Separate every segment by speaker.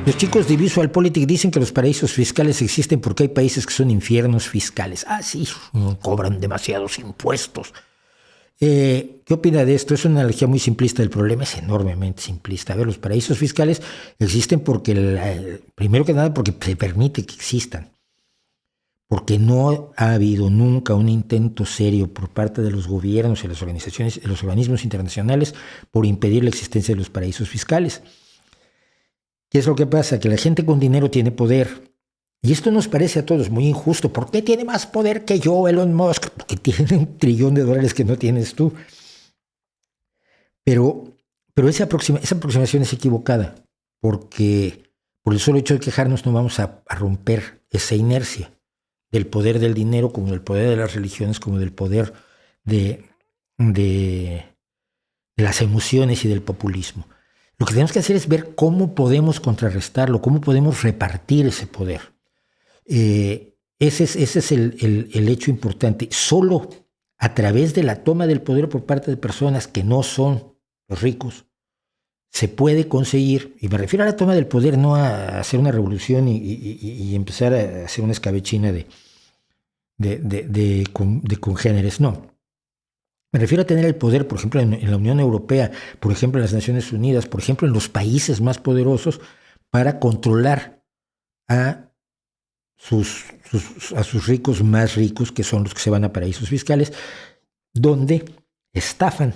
Speaker 1: Los chicos de VisualPolitik dicen que los paraísos fiscales existen porque hay países que son infiernos fiscales. Ah, sí, cobran demasiados impuestos. ¿Qué opina de esto? Es una analogía muy simplista del problema, es enormemente simplista. A ver, los paraísos fiscales existen porque, primero que nada, porque se permite que existan. Porque no ha habido nunca un intento serio por parte de los gobiernos y las organizaciones, los organismos internacionales por impedir la existencia de los paraísos fiscales. ¿Qué es lo que pasa? Que la gente con dinero tiene poder. Y esto nos parece a todos muy injusto. ¿Por qué tiene más poder que yo, Elon Musk? Porque tiene $1 trillón que no tienes tú. Pero esa aproximación es equivocada, porque por el solo hecho de quejarnos no vamos a romper esa inercia del poder del dinero, como del poder de las religiones, como del poder de las emociones y del populismo. Lo que tenemos que hacer es ver cómo podemos contrarrestarlo, cómo podemos repartir ese poder. Ese es el hecho importante. Solo a través de la toma del poder por parte de personas que no son los ricos se puede conseguir, y me refiero a la toma del poder, no a hacer una revolución y empezar a hacer una escabechina de congéneres, no. Me refiero a tener el poder, por ejemplo, en la Unión Europea, por ejemplo, en las Naciones Unidas, por ejemplo, en los países más poderosos, para controlar a sus ricos más ricos, que son los que se van a paraísos fiscales, donde estafan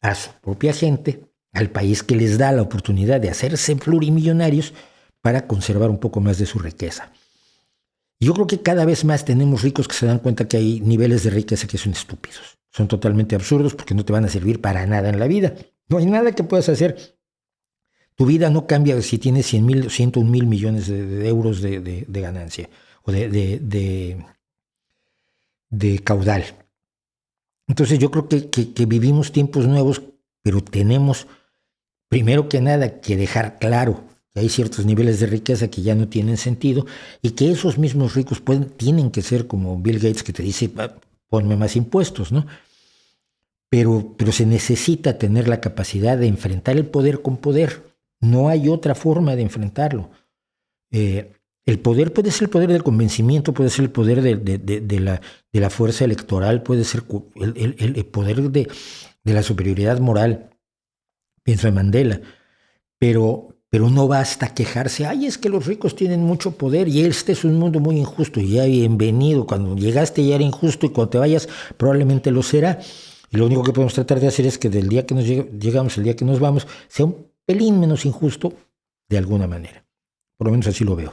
Speaker 1: a su propia gente, al país que les da la oportunidad de hacerse plurimillonarios para conservar un poco más de su riqueza. Yo creo que cada vez más tenemos ricos que se dan cuenta que hay niveles de riqueza que son estúpidos. Son totalmente absurdos porque no te van a servir para nada en la vida. No hay nada que puedas hacer. Tu vida no cambia si tienes 101 mil millones de euros de ganancia o de caudal. Entonces yo creo que vivimos tiempos nuevos, pero tenemos, primero que nada, que dejar claro que hay ciertos niveles de riqueza que ya no tienen sentido y que esos mismos ricos tienen que ser como Bill Gates, que te dice, ponme más impuestos, ¿no? Pero se necesita tener la capacidad de enfrentar el poder con poder. No hay otra forma de enfrentarlo. El poder puede ser el poder del convencimiento, puede ser el poder de la fuerza electoral, puede ser el poder de la superioridad moral. Pienso en Mandela. Pero no basta quejarse. Ay, es que los ricos tienen mucho poder y este es un mundo muy injusto. Y ya bienvenido. Cuando llegaste ya era injusto y cuando te vayas probablemente lo será. Y lo único que podemos tratar de hacer es que del día que nos llegamos al día que nos vamos sea un pelín menos injusto de alguna manera. Por lo menos así lo veo.